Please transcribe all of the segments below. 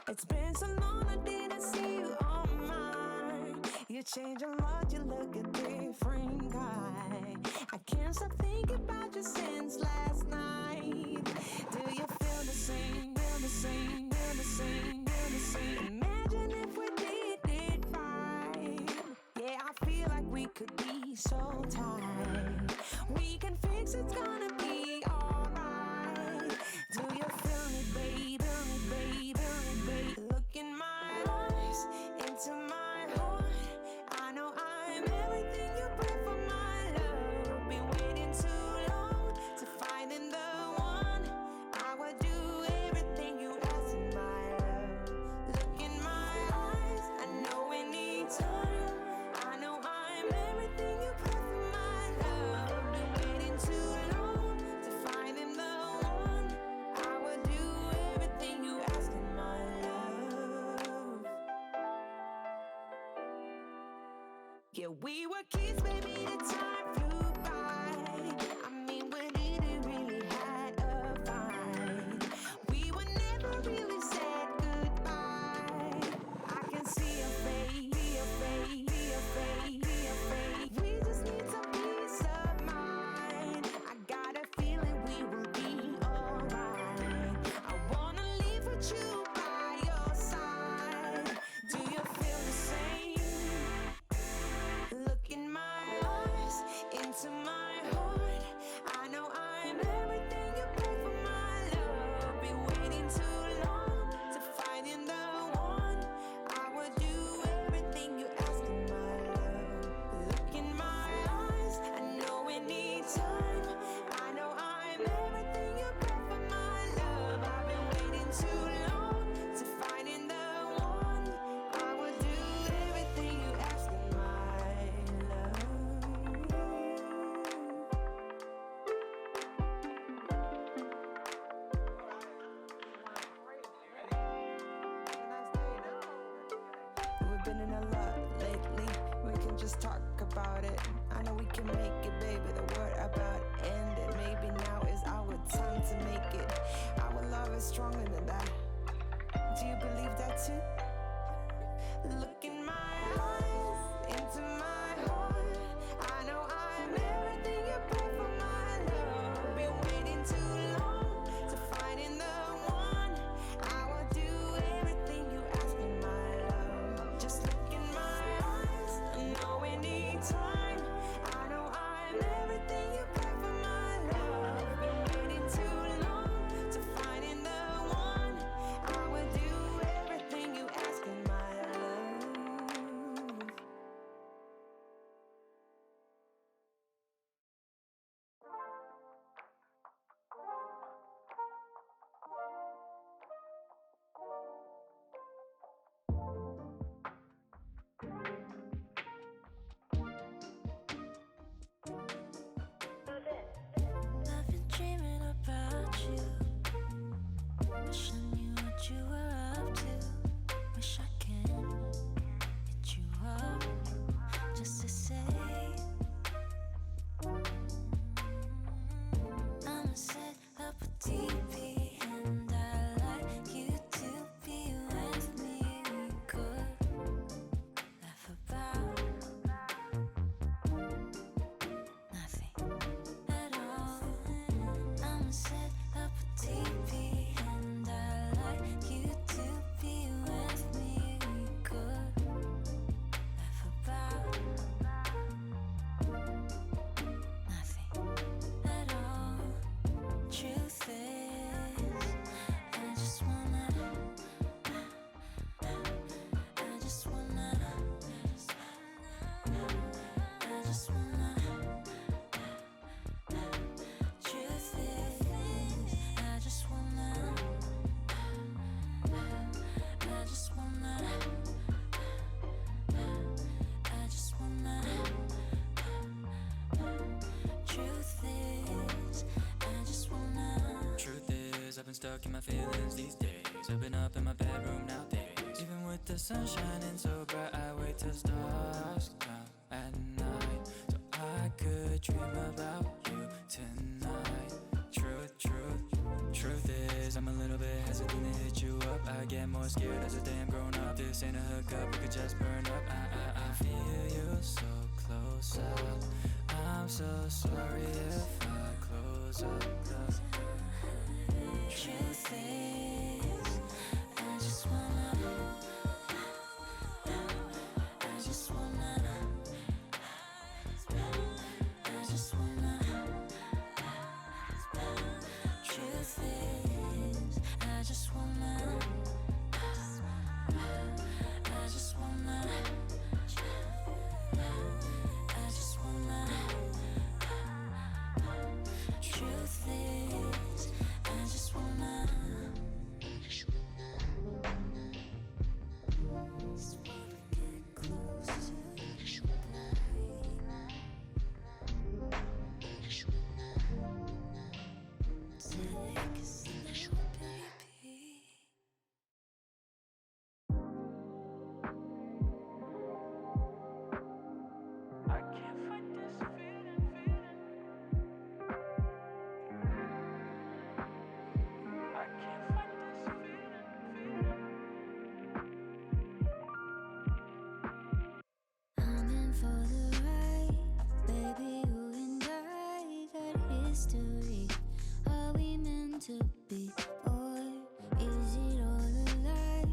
It's been so long I didn't see you on mine. You change a lot, you look a different guy. I can't stop thinking about you since last night. Do you feel the same, feel the same, feel the same, feel the same? Imagine if we did it right. Yeah, I feel like we could be so tight. We can fix it, it's gonna be alright. Do you feel me, babe? Feel me, babe, feel me, babe. Look in my eyes, into my heart. I know I'm everything you pray for, my love. Been waiting too long to find in the one. I would do everything you ask in my love. Look in my eyes, I know we need time. I know I'm everything you pray for, my love. Been waiting too long to find in the one. I would do everything you ask in my love. Yeah, we were kids, baby, the time flew by. I mean, we didn't really had a fight. We were never really said goodbye. I can see your face, see your face, see your face, see your face. We just need some peace of mind. I got a feeling we will be alright. I wanna live with you by your side. Do you feel the same? Look in my eyes, into my heart. I know I'm everything you pray for, my love. Been waiting too long to find in the one. I would do everything you ask in my love. Look in my eyes, I know we need time. I know I'm everything you pray for, my love. I've been waiting too long to find in the one. I would do everything you ask in my love. We've been in a lot lately. We can just talk about it. I know we can make it, baby. The word about ended. Maybe now is our time to make it. Our love is stronger than that. Do you believe that too? Look in my eyes, into my heart. I know I'm everything you pray for, my love. Been waiting too long to find in the one. I will do everything you ask in my love. Just look in my eyes, I know we need time. I know I'm everything you pray for, my love. Been waiting too long to find in the one. I will do everything you ask in my love. I've been dreaming about you. Wish I knew what you were up to. Wish I can hit you up just to say I'ma set up a TP and I like you to be with me. We could laugh about nothing at all. I'ma set up a TP and I like you to be with me. We could laugh about nothing at all. Truth is, I just wanna I just wanna truth is, I just wanna truth is, I just wanna Truth is, I've been stuck in my feelings these days. I've been up in my bedroom nowadays. Even with the sun shining so bright, I wait till stars come at night so I could dream about you tonight. Truth is, I'm a little bit hesitant to hit you up. I I get more scared as a damn grown up. This ain't a hookup, we could just burn up. I feel you so close up. I'm so sorry if I close up. Truth is, I just wanna truth is, I just wanna to be, or is it all a lie?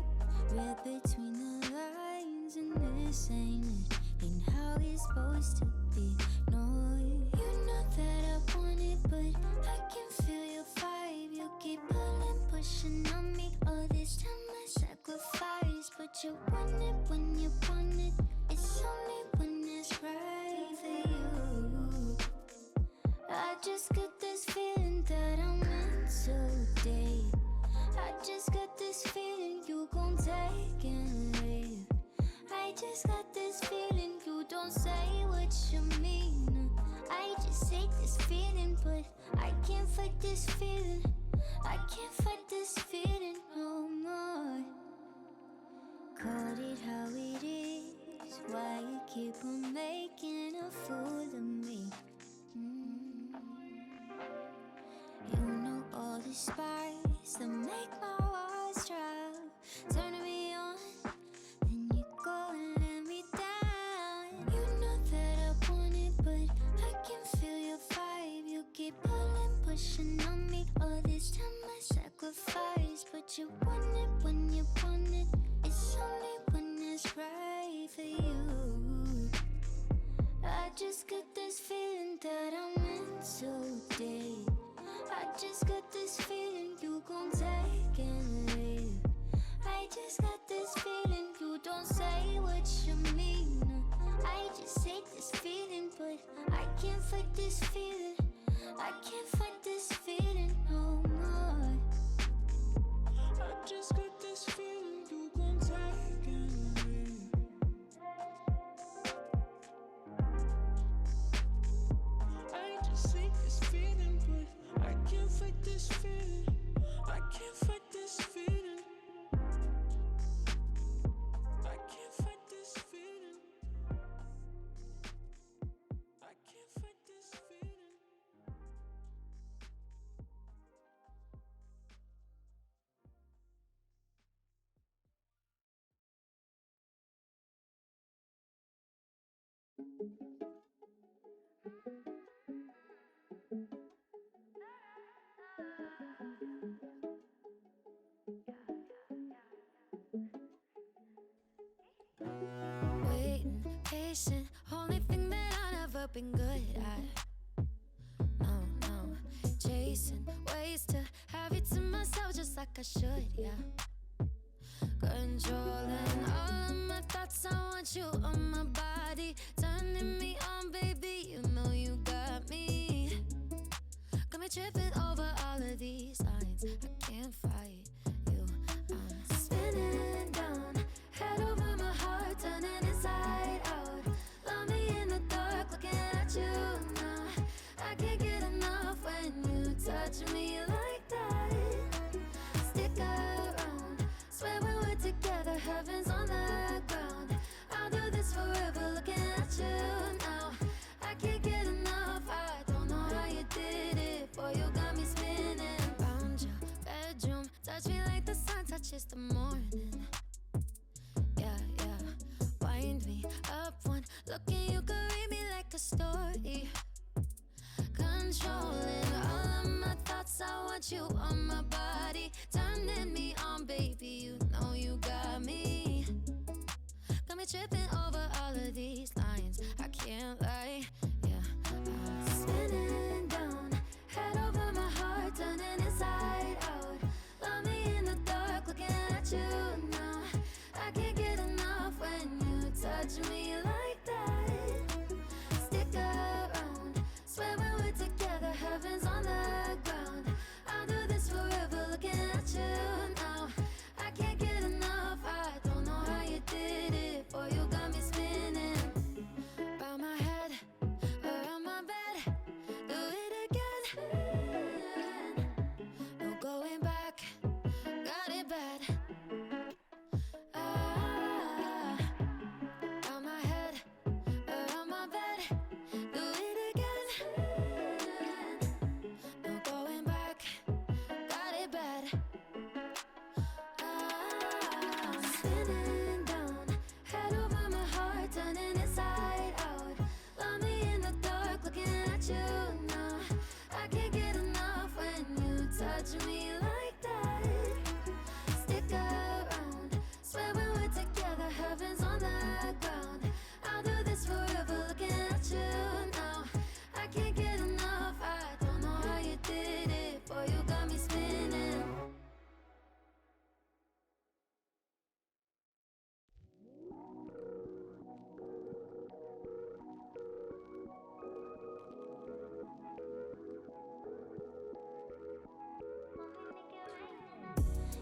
Read between the lines, and this ain't it. Ain't how it's supposed to be. No, you know that I want it, but I can feel your vibe. You keep pulling, pushing on me. All this time I sacrifice, but you want it when you want it. It's only when it's right for you. I just got this feeling that I'm meant to date. I just got this feeling you gon' take and leave. I just got this feeling you don't say what you mean. I just hate this feeling, but I can't fight this feeling. I can't fight this feeling no more. Call it how it is. Why you keep on making a fool of me? You know all the spice that make my walls drop. Turning me on, then you go and let me down. You know that I want it, but I can feel your vibe. You keep pulling, pushing on me. All this time I sacrifice, but you want it when you want it. It's only when it's right for you. I just got this feeling that I'm meant to date. I just got this feeling you gon' take and leave. I just got this feeling you don't say what you mean. I just hate this feeling, but I can't fight this feeling. I can't fight this feeling no more. I just got this feeling you gon' take and leave. I just hate this feeling, but I can't fight this feeling. I can't fight this feeling. I can't fight this feeling. I can't fight this feeling. Waiting, patient, only thing that I've never been good at. No, no, chasing ways to have you to myself just like I should, yeah. Controlling all of my thoughts, I want you on my body. Turning me on, baby, you know you got me. Got me tripping over all of these lines. I can't fight you, I'm spinning down, head over my heart, turning inside out. Love me in the dark, looking at you now. I can't get enough when you touch me like that. Stick around, swear when we're together, heaven's on the ground. I'll do this forever, looking at you now. I can't get enough, I don't know how you did it. Boy, you got me spinning round your bedroom. Touch me like the sun touches the morning. Yeah, yeah. Wind me up one look and you can read me like a story. Controlling all of my thoughts, I want you on my body. Turning me on, baby, you know you got me. Got me tripping over all of these lines, I can't lie, yeah. I'm spinning down, head over my heart, turning inside out. Love me in the dark, looking at you now. I can't get enough when you touch me like that. Stick around, swear when we're together, heaven's on the ground. I'll do this forever, looking at you now. I can't get enough, I don't know how you did it. Boy, you got me spinning. Round my head, around my bed, do it again. No going back, got it bad. Round my head, around my bed, do it again. No going back, got it bad. Spinning down, head over my heart, turning inside out. Love me in the dark, looking at you now. I can't get enough when you touch me like that. Stick around, swear when we're together, heaven's on the ground. I'll do this forever, looking at you now. I can't get enough, I don't know how you did it. Boy, you got me spinning.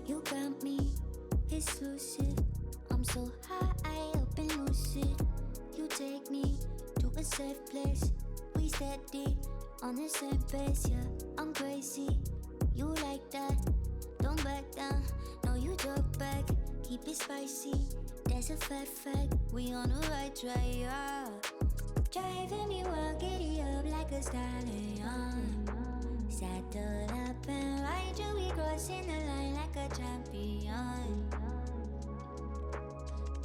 You got me exclusive. I'm so high up and lucid. You take me to a safe place. We steady on the same pace, yeah. I'm crazy. You like that? Don't back down. No, you talk back. Keep it spicy. That's a fact. We on the right track, yeah. Driving me wild, giddy up like a stallion. Saddle up and ride you, we crossing the line like a champion.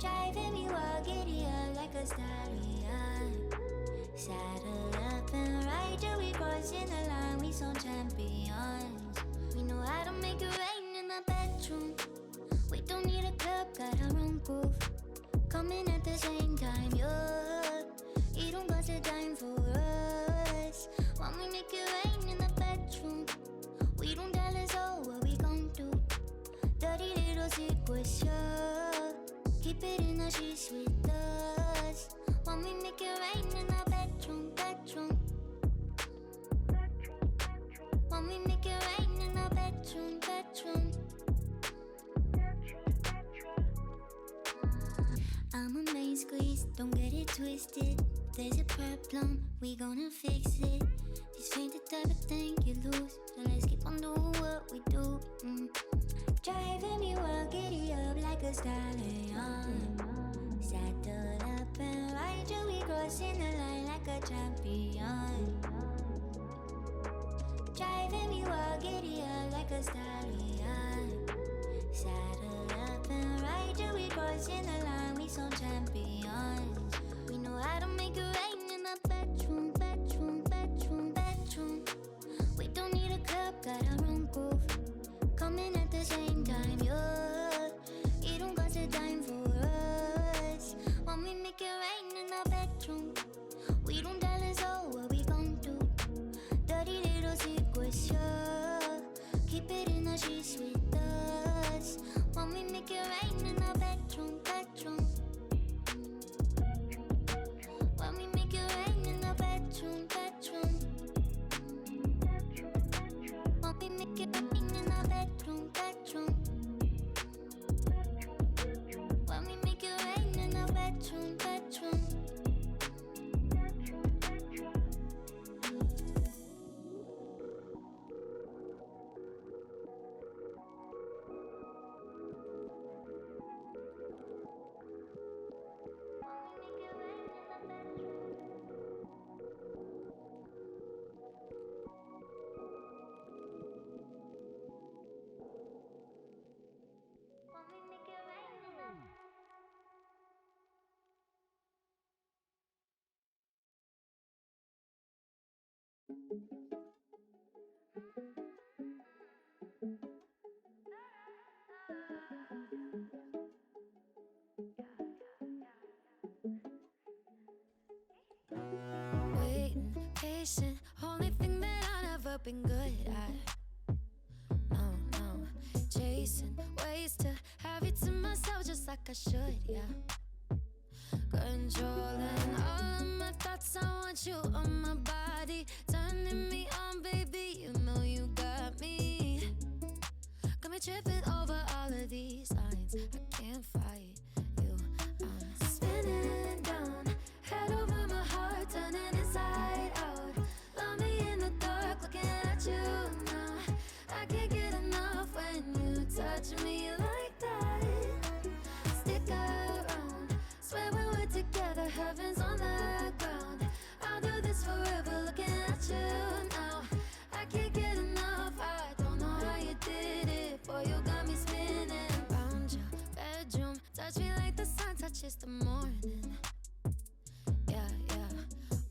Driving me wild, giddy up like a stallion. Saddle up and ride you, we crossing the line, we some champions. We know how to make it rain in the bedroom. We don't need a club, got our own groove. Coming at the same time, yeah. You don't got the time for us. When we make it rain in the bedroom, we don't tell us all what we gon' do. Dirty little secrets, yeah. Keep it in the sheets with us. When we make it rain in the bedroom. When we make it rain in the bedroom. I'm a main squeeze, don't get it twisted. There's a problem, we gonna fix it. This ain't the type of thing you lose, so let's keep on doing what we do. Driving me wild, giddy up like a stallion. Saddle up and ride you, we crossing the line like a champion. Driving me wild, giddy up like a stallion. Saddle up and ride you, we crossing the line, we some champions. We know how to make it rain in the bedroom. We don't need a club, got our own groove. Coming at the same time, yeah. You don't got the time for us. When we make it rain in the bedroom, we don't tell us all what we gon' do. Dirty little secrets, yeah. Keep it in the sheets with us. When we make it rain in the bedroom. When we make Waiting, patient, only thing that I've never been good at. No, no, chasing ways to have it to myself just like I should, yeah. Controlling all of my thoughts, I want you on my body. Turning me on, baby, you know you got me. Got me tripping over all of these lines, I can't fight you. I'm spinning down, head over my heart, turning inside out. Love me in the dark, looking at you now. I can't get enough when you touch me like that. Stick around, swear when we're together, heaven's on the ground. I'll do this forever, looking at you now. I can't get enough, I don't know how you did it. Boy, you got me spinning round your bedroom. Touch me like the sun touches the morning. Yeah, yeah,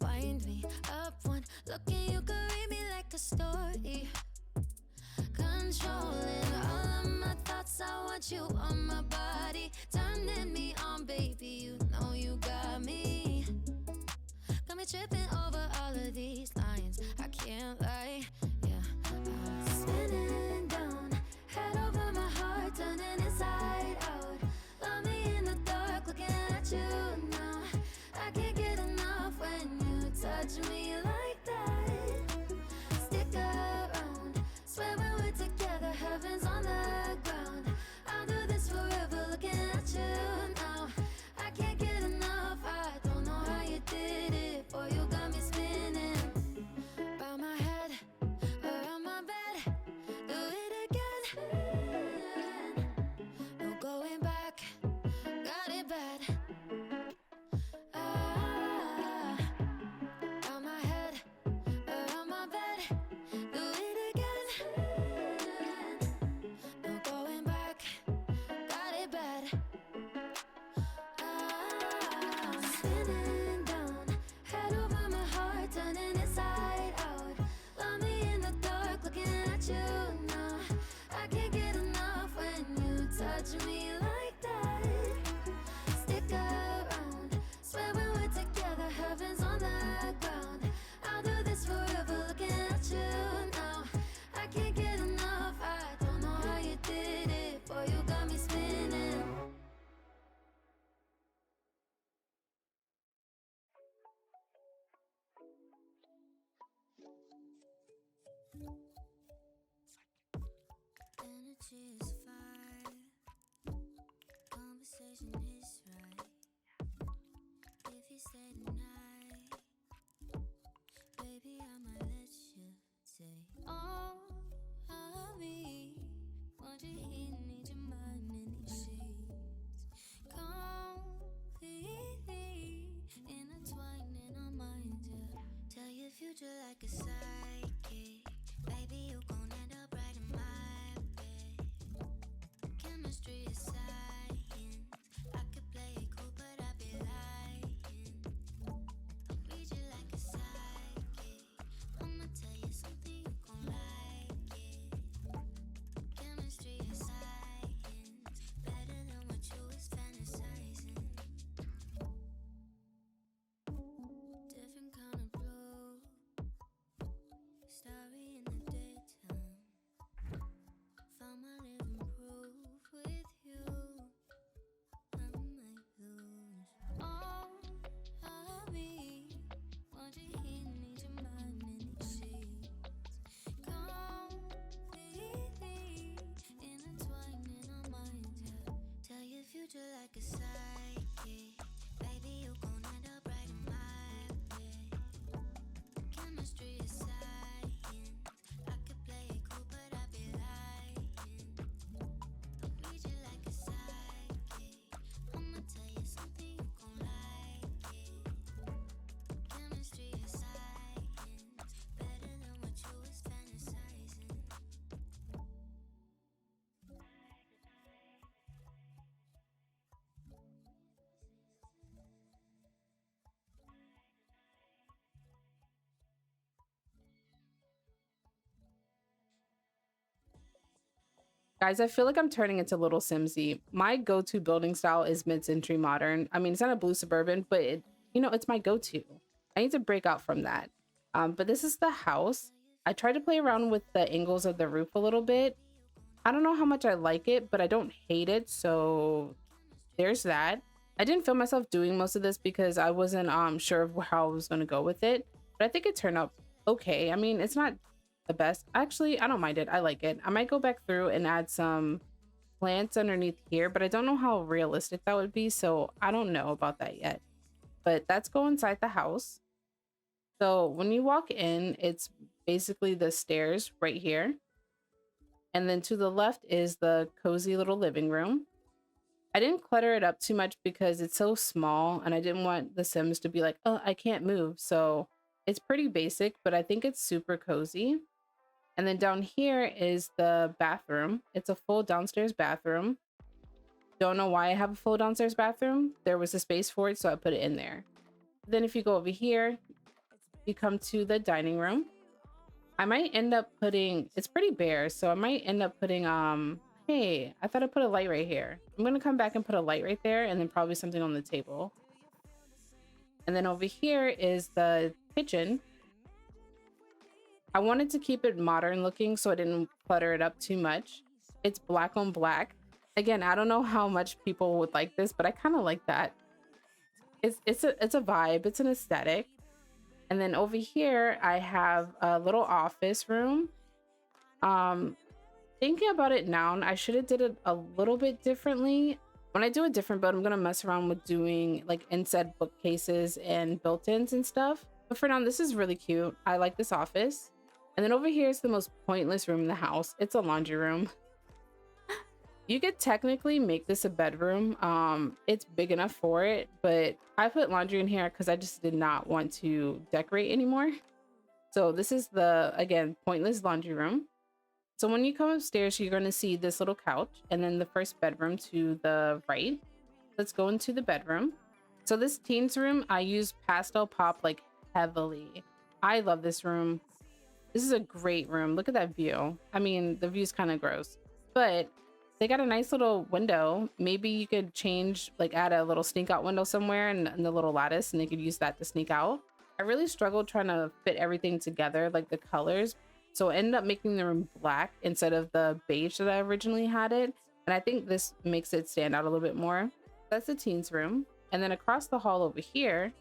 wind me up one look and you can read me like a story. Controlling all of my thoughts, I want you on my body. Turning me on, baby, you know you got me. Got me tripping over all of these lines, I can't lie, yeah. I'm spinning down, head over my heart, turning inside out. Love me in the dark, looking at you now. I can't get enough when you touch me like that. Stick around, swear when we're together, heaven's on the ground. I'll do this forever, looking at you now. I can't get enough, I don't know how you did it. Boy, you got me spinning round my head, around my bed. Do it again. No going back, got it bad. Round my head, around my bed. Do it again. No going back, got it bad. Spinning down, head over my heart, turning inside out. Love me in the dark, looking at you now. I can't get enough when you touch me like that. Stick around, swear when we're together, heaven's on the ground. I'll do this forever, looking at you now. I can't get enough, I don't know how you did it. Boy, you got me spinning. Energy is fire, conversation is right. If you stay tonight, baby, I might let you say all of me. Want you here, need your mind in these sheets. Completely intertwined in our minds, yeah. Tell your future like a psychic. Baby, you gon' end up right in my bed. Chemistry is science. I could play it cool, but I'd be lying. I'll read you like a psychic. I'ma tell you something, you gon' like it. Chemistry is science. Better than what you was fantasizing. Different kind of blue. Starry in the daytime. Found my living proof with you. I might lose all of me. Want you here, need your mind in these sheets. Completely intertwined in our minds, yeah. Tell your future like a psychic. Baby, you gon' end up right in my bed. Chemistry is science. I could play it cool, but I'd be lying. I'll read you like a psychic. I'ma tell you something, you gon' like it. Chemistry is science. Better than what you was fantasizing. Guys, I feel like I'm turning into Little Simsy. My go-to building style is mid-century modern. I mean, it's not a blue suburban, but it's my go-to. I need to break out from that. But this is the house. I tried to play around with the angles of the roof a little bit. I don't know how much I like it, but I don't hate it. So there's that. I didn't feel myself doing most of this because I wasn't sure of how I was going to go with it. But I think it turned out okay. I mean, it's not the best. Actually, I don't mind it. I like it. I might go back through and add some plants underneath here, but I don't know how realistic that would be. So I don't know about that yet. But that's go inside the house. So when you walk in, it's basically the stairs right here. And then to the left is the cozy little living room. I didn't clutter it up too much because it's so small and I didn't want the Sims to be like, oh, I can't move. So it's pretty basic, but I think it's super cozy. And then down here is the bathroom. It's a full downstairs bathroom. Don't know why I have a full downstairs bathroom. There was a space for it, so I put it in there. Then if you go over here, you come to the dining room. I might end up putting, it's pretty bare, so I might end up putting, hey, I thought I put a light right here. I'm gonna come back and put a light right there and then probably something on the table. And then over here is the kitchen. I wanted to keep it modern looking so I didn't clutter it up too much. It's black on black. Again, I don't know how much people would like this, but I kind of like that. It's a vibe, it's an aesthetic. And then over here, I have a little office room. Thinking about it now, I should have did it a little bit differently. When I do a different build, I'm gonna mess around with doing like inset bookcases and built-ins and stuff. But for now, this is really cute. I like this office. And then over here is the most pointless room in the house. It's a laundry room. You could technically make this a bedroom. It's big enough for it, but I put laundry in here because I just did not want to decorate anymore. So this is the, again, pointless laundry room. So when you come upstairs, you're going to see this little couch and then the first bedroom to the right. Let's go into the bedroom. So this teens room, I use pastel pop like heavily. I love this room. This is a great room. Look at that view. I mean, the view's kind of gross, but they got a nice little window. Maybe you could change, like add a little sneak out window somewhere in the little lattice and they could use that to sneak out. I really struggled trying to fit everything together, like the colors. So I ended up making the room black instead of the beige that I originally had it. And I think this makes it stand out a little bit more. That's the teens room. And then across the hall over here,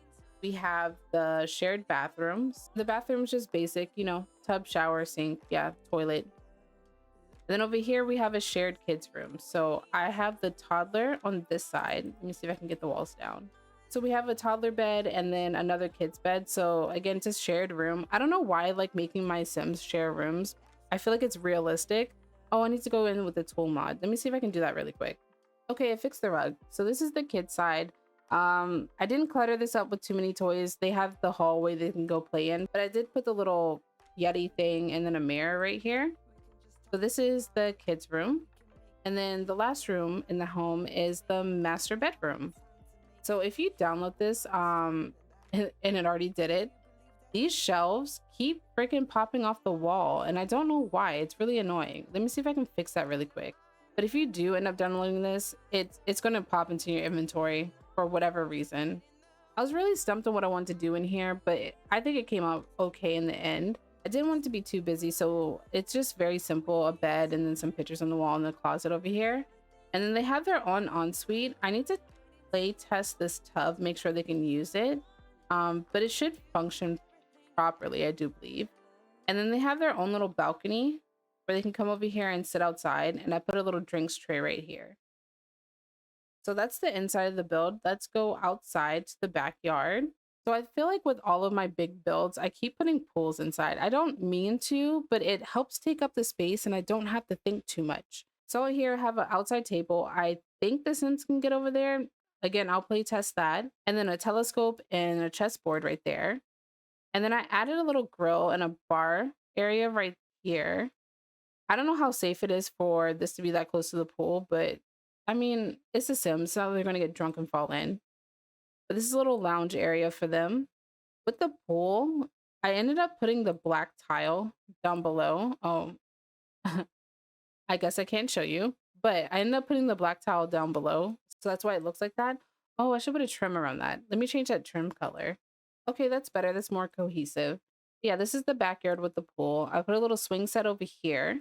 we have the shared bathrooms. The bathroom's just basic, you know, tub, shower, sink, yeah, toilet. And then over here, we have a shared kids room. So I have the toddler on this side. Let me see if I can get the walls down. So we have a toddler bed and then another kid's bed. So again, it's a shared room. I don't know why I like making my Sims share rooms. I feel like it's realistic. Oh, I need to go in with the tool mod. Let me see if I can do that really quick. Okay, I fixed the rug. So this is the kid's side. I didn't clutter this up with too many toys. They have the hallway they can go play in, but I did put the little Yeti thing and then a mirror right here. So this is the kids' room. And then the last room in the home is the master bedroom. So if you download this, and it already did it, these shelves keep freaking popping off the wall. And I don't know why. It's really annoying. Let me see if I can fix that really quick. But if you do end up downloading this, it's going to pop into your inventory for whatever reason. I was really stumped on what I wanted to do in here, but I think it came out okay in the end. I didn't want it to be too busy, so it's just very simple, a bed and then some pictures on the wall in the closet over here. And then they have their own ensuite. I need to play test this tub, make sure they can use it, but it should function properly, I do believe. And then they have their own little balcony where they can come over here and sit outside, and I put a little drinks tray right here. So that's the inside of the build. Let's go outside to the backyard. So I feel like with all of my big builds, I keep putting pools inside. I don't mean to, but it helps take up the space and I don't have to think too much. So here I have an outside table. I think the Sims can get over there. Again, I'll play test that. And then a telescope and a chessboard right there. And then I added a little grill and a bar area right here. I don't know how safe it is for this to be that close to the pool, but I mean, it's a Sims, so they're going to get drunk and fall in. But this is a little lounge area for them. With the pool, I ended up putting the black tile down below. Oh, I guess I can't show you, but I ended up putting the black towel down below. So that's why it looks like that. Oh, I should put a trim around that. Let me change that trim color. Okay, that's better. That's more cohesive. Yeah, this is the backyard with the pool. I put a little swing set over here.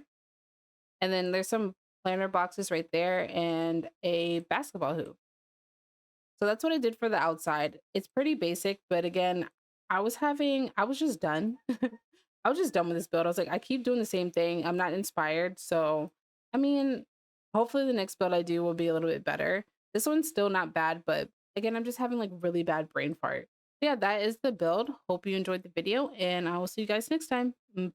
And then there's some planter boxes right there and a basketball hoop. So that's what I did for the outside. It's pretty basic, but again, I was just done. I was just done with this build. I was like, I keep doing the same thing. I'm not inspired. So, I mean, hopefully the next build I do will be a little bit better. This one's still not bad, but again, I'm just having like really bad brain fart. Yeah, that is the build. Hope you enjoyed the video and I will see you guys next time.